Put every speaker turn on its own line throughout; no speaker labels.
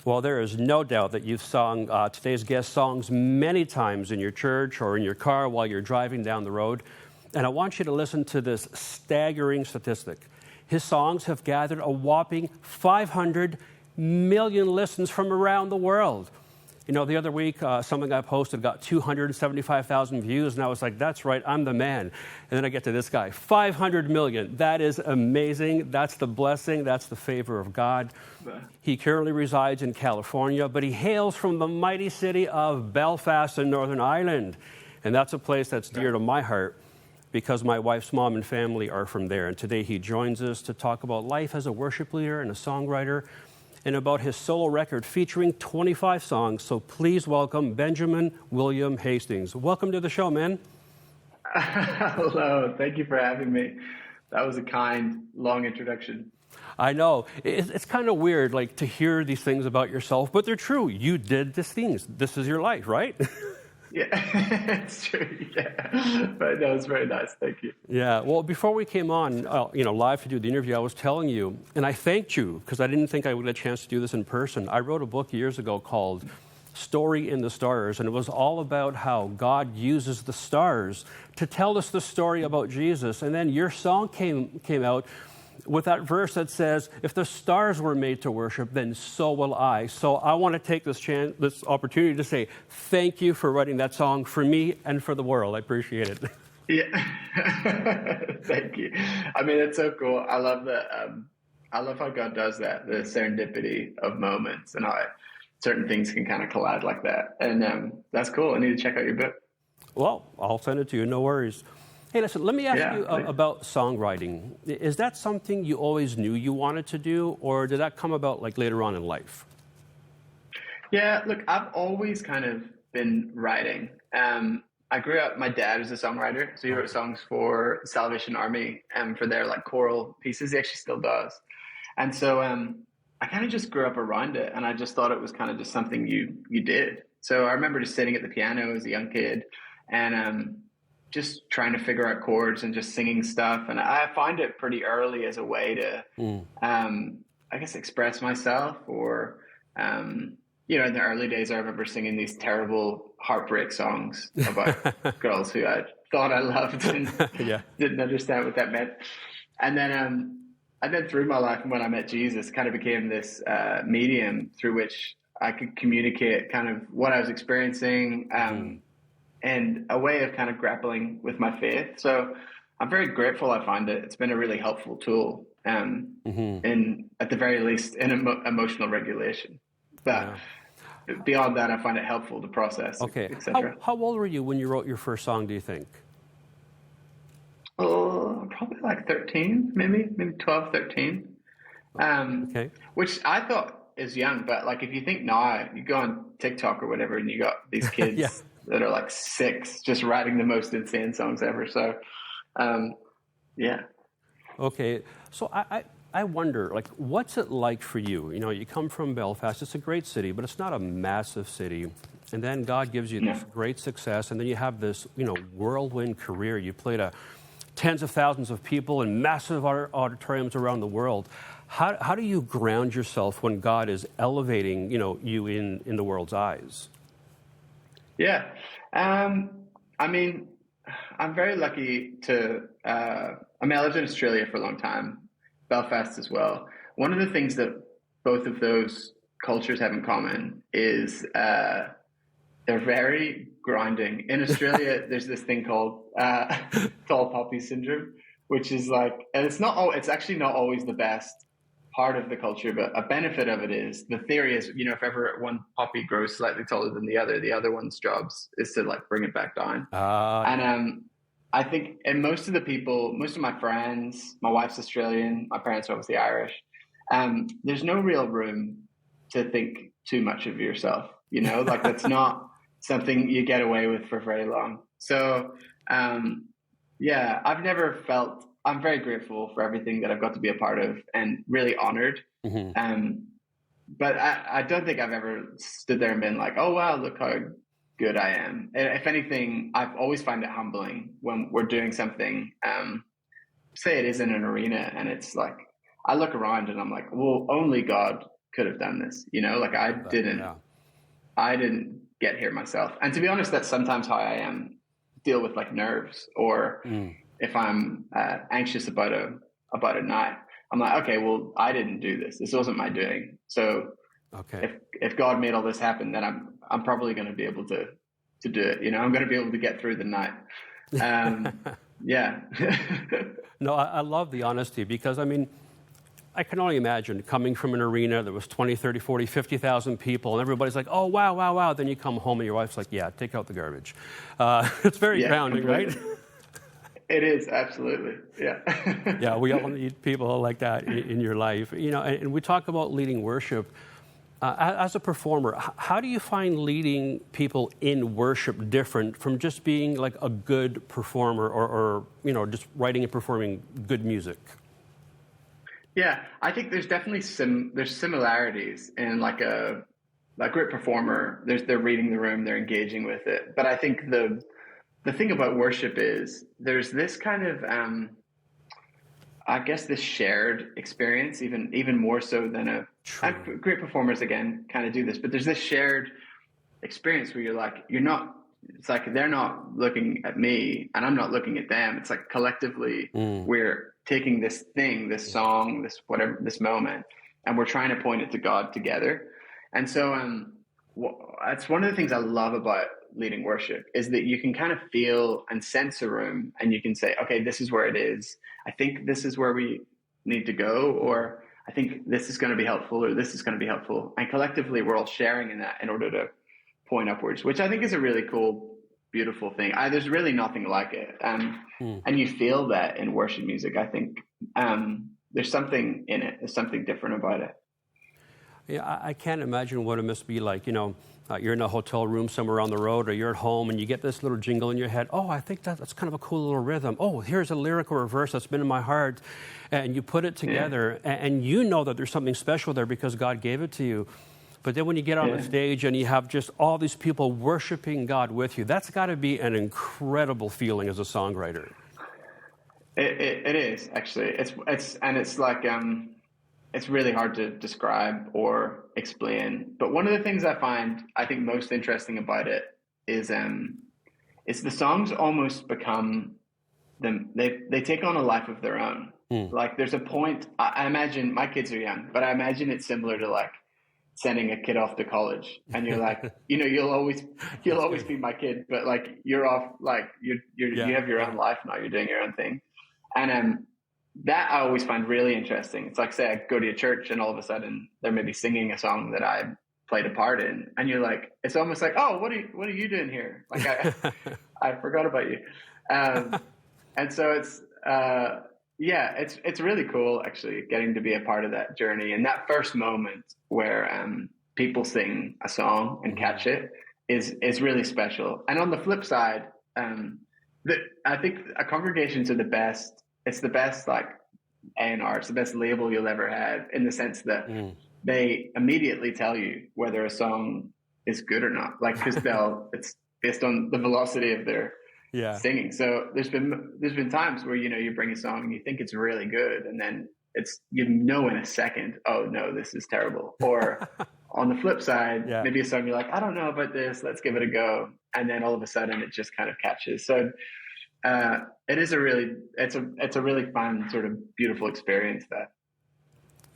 Well, there is no doubt that you've sung today's guest songs many times in your church or in your car while you're driving down the road. And I want you to listen to this staggering statistic. His songs have gathered a whopping 500 million listens from around the world. You know, the other week, something I posted got 275,000 views, and I was like, that's right, I'm the man. And then I get to this guy, 500 million. That is amazing. That's the blessing. That's the favor of God. He currently resides in California, but he hails from the mighty city of Belfast in Northern Ireland. And that's a place that's dear to my heart because my wife's mom and family are from there. And today he joins us to talk about life as a worship leader and a songwriter, and about his solo record featuring 25 songs. So please welcome Benjamin William Hastings. Welcome to the show, man.
Hello. Thank you for having me. That was a kind, long introduction.
I know. It's kind of weird, like, to hear these things about yourself, but they're true. You did these things. This is your life, right?
Yeah, it's true. Yeah, but that was very nice. Thank you.
Yeah. Well, before we came on, live to do the interview, I was telling you, and I thanked you because I didn't think I would get a chance to do this in person. I wrote a book years ago called Story in the Stars, and it was all about how God uses the stars to tell us the story about Jesus. And then your song came out with that verse that says, if the stars were made to worship, then so will I. So I want to take this opportunity to say thank you for writing that song for me and for the world. I appreciate it.
Yeah. Thank you. I mean, it's so cool. I love that. I love how God does that, the serendipity of moments and how certain things can kind of collide like that. And that's cool. I need to check out your book.
Well, I'll send it to you. No worries. Hey, listen, let me ask you about songwriting. Is that something you always knew you wanted to do, or did that come about like later on in life?
Yeah, look, I've always kind of been writing. I grew up, my dad was a songwriter, so he wrote songs for the Salvation Army and for their like choral pieces. He actually still does. And so I kind of just grew up around it, and I just thought it was kind of just something you did. So I remember just sitting at the piano as a young kid and just trying to figure out chords and just singing stuff. And I find it pretty early as a way to, I guess, express myself or, in the early days, I remember singing these terrible heartbreak songs about girls who I thought I loved and didn't understand what that meant. And then through my life, when I met Jesus, kind of became this medium through which I could communicate kind of what I was experiencing, and a way of kind of grappling with my faith. So I'm very grateful I find it. It's been a really helpful tool, in at the very least, in emotional regulation. But beyond that, I find it helpful to process, etc.
How old were you when you wrote your first song, do you think?
Oh, probably like 13, maybe 12, 13. Which I thought is young, but like if you think now, you go on TikTok or whatever, and you got these kids that are like 6, just writing the most insane songs ever. So,
Okay, so I wonder, like, what's it like for you? You know, you come from Belfast. It's a great city, but it's not a massive city. And then God gives you this great success, and then you have this, whirlwind career. You played to tens of thousands of people in massive auditoriums around the world. How do you ground yourself when God is elevating, you in the world's eyes?
Yeah. I mean, I'm very lucky to, I lived in Australia for a long time, Belfast as well. One of the things that both of those cultures have in common is they're very grinding. In Australia, there's this thing called tall poppy syndrome, which is like, and it's actually not always the best part of the culture, but a benefit of it is, the theory is, if ever one poppy grows slightly taller than the other one's jobs is to like bring it back down. And I think, and most of my friends, my wife's Australian, my parents are obviously Irish, there's no real room to think too much of yourself, like that's not something you get away with for very long. So, I'm very grateful for everything that I've got to be a part of and really honored. But I don't think I've ever stood there and been like, oh, wow, look how good I am. If anything, I've always find it humbling when we're doing something, say it is in an arena, and it's like, I look around and I'm like, well, only God could have done this. Like I didn't get here myself. And to be honest, that's sometimes how I deal with like nerves, or if I'm anxious about a night, I'm like, okay, well, I didn't do this. This wasn't my doing. So if God made all this happen, then I'm probably going to be able to do it. I'm going to be able to get through the night. Yeah.
No, I love the honesty, because I can only imagine coming from an arena that was 20, 30, 40, 50,000 people, and everybody's like, oh, wow, wow, wow. Then you come home and your wife's like, yeah, take out the garbage. It's very grounding, completely. Right?
It is, absolutely. Yeah.
Yeah, we all need people like that in your life. And we talk about leading worship. As a performer, how do you find leading people in worship different from just being like a good performer or just writing and performing good music?
Yeah, I think there's definitely there's similarities in like a great performer. They're reading the room, they're engaging with it. But I think the thing about worship is there's this kind of I guess this shared experience, even more so than great performers again kind of do this, but there's this shared experience where it's like they're not looking at me and I'm not looking at them. It's like collectively we're taking this thing, this song, this moment, and we're trying to point it to God together. And so that's one of the things I love about leading worship, is that you can kind of feel and sense a room, and you can say, okay, this is where it is. I think this is where we need to go, or I think this is going to be helpful, or this is going to be helpful. And collectively, we're all sharing in that in order to point upwards, which I think is a really cool, beautiful thing. There's really nothing like it. And you feel that in worship music. I think there's something in it. There's something different about it.
Yeah, I can't imagine what it must be like, you're in a hotel room somewhere on the road, or you're at home and you get this little jingle in your head. Oh, I think that's kind of a cool little rhythm. Oh, here's a lyric or a verse that's been in my heart. And you put it together, and you know that there's something special there because God gave it to you. But then when you get on the stage and you have just all these people worshiping God with you, that's got to be an incredible feeling as a songwriter.
It is, actually. It's like it's really hard to describe or explain. But one of the things I think most interesting about it is the songs almost become them. They take on a life of their own. Like there's a point. I imagine, my kids are young, but I imagine it's similar to like sending a kid off to college, and you're like, you'll always be my kid, but like you're off, like you have your own life now. You're doing your own thing, and that I always find really interesting. It's like, say I go to a church and all of a sudden they're maybe singing a song that I played a part in, and you're like, it's almost like, oh, what are you doing here? Like I forgot about you. And so it's really cool actually getting to be a part of that journey. And that first moment where people sing a song and catch it is really special. And on the flip side, I think congregations are the best. It's the best like A&R. It's the best label you'll ever have, in the sense that they immediately tell you whether a song is good or not. Like, because it's based on the velocity of their singing. So there's been times where you bring a song and you think it's really good, and then it's in a second, oh no, this is terrible. Or on the flip side, maybe a song you're like, I don't know about this, let's give it a go, and then all of a sudden it just kind of catches. So it is it's a really fun, sort of beautiful experience.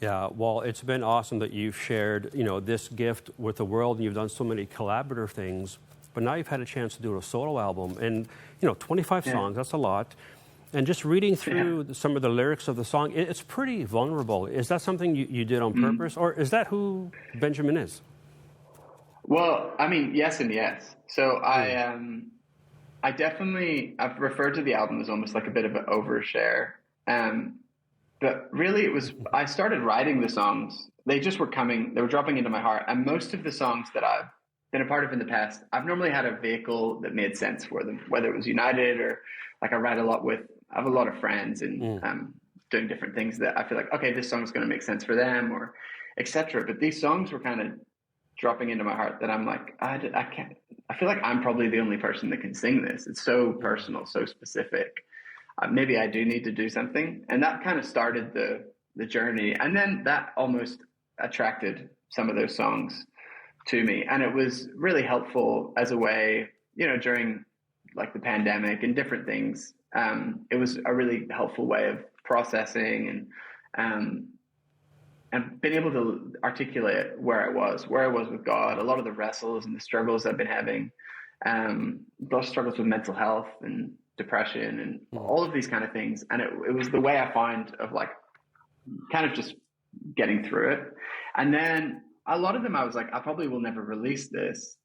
Yeah, well, it's been awesome that you've shared, this gift with the world, and you've done so many collaborative things. But now you've had a chance to do a solo album, and 25 songs. That's a lot. And just reading through some of the lyrics of the song, it's pretty vulnerable. Is that something you did on purpose, or is that who Benjamin is?
Well, I mean, yes and yes. So I've referred to the album as almost like a bit of an overshare. But really I started writing the songs. They were dropping into my heart. And most of the songs that I've been a part of in the past, I've normally had a vehicle that made sense for them, whether it was United or like I have a lot of friends and doing different things that I feel like, okay, this song's going to make sense for them, or etc. But these songs were kind of dropping into my heart that I'm like, I feel like I'm probably the only person that can sing this. It's so personal, so specific. Maybe I do need to do something. And that kind of started the journey. And then that almost attracted some of those songs to me. And it was really helpful as a way, during like the pandemic and different things. It was a really helpful way of processing and being able to articulate where I was with God, a lot of the wrestles and the struggles I've been having, those struggles with mental health and depression and all of these kind of things. And it was the way I find of like kind of just getting through it. And then a lot of them I was like, I probably will never release this.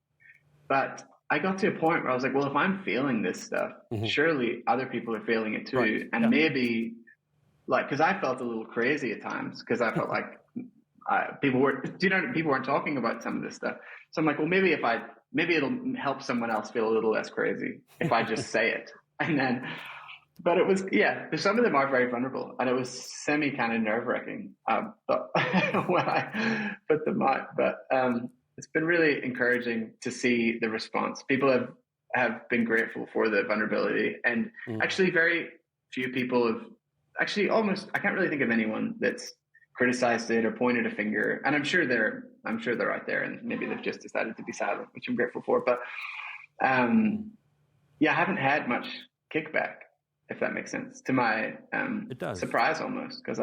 But I got to a point where I was like, well, if I'm feeling this stuff, surely other people are feeling it too. Right. And maybe like, because I felt a little crazy at times because I felt like people weren't talking about some of this stuff. So I'm like, well, maybe it'll help someone else feel a little less crazy if I just say it. And then, but it was, some of them are very vulnerable, and it was semi kind of nerve wracking but when I put them out. But it's been really encouraging to see the response. People have been grateful for the vulnerability, and actually very few people have I can't really think of anyone that's criticized it or pointed a finger. And I'm sure they're out there, and maybe they've just decided to be silent, which I'm grateful for. But I haven't had much kickback, if that makes sense, to my
it does.
Surprise almost, because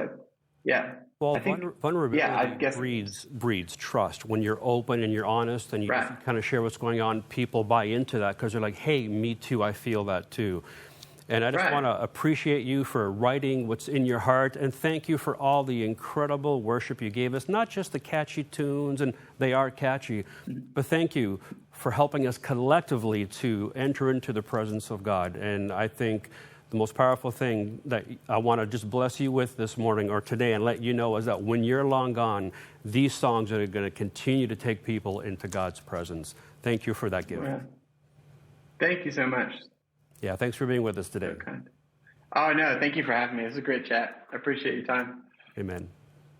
vulnerability breeds trust. When you're open and you're honest and you kind of share what's going on, people buy into that because they're like, hey, me too, I feel that too. And I just want to appreciate you for writing what's in your heart, and thank you for all the incredible worship you gave us, not just the catchy tunes, and they are catchy, but thank you for helping us collectively to enter into the presence of God. And I think the most powerful thing that I want to just bless you with this morning or today and let you know is that when you're long gone, these songs are going to continue to take people into God's presence. Thank you for that gift.
Yeah. Thank you so much.
Yeah, thanks for being with us today.
So kind. Oh, no, thank you for having me. It was a great chat. I appreciate your time.
Amen.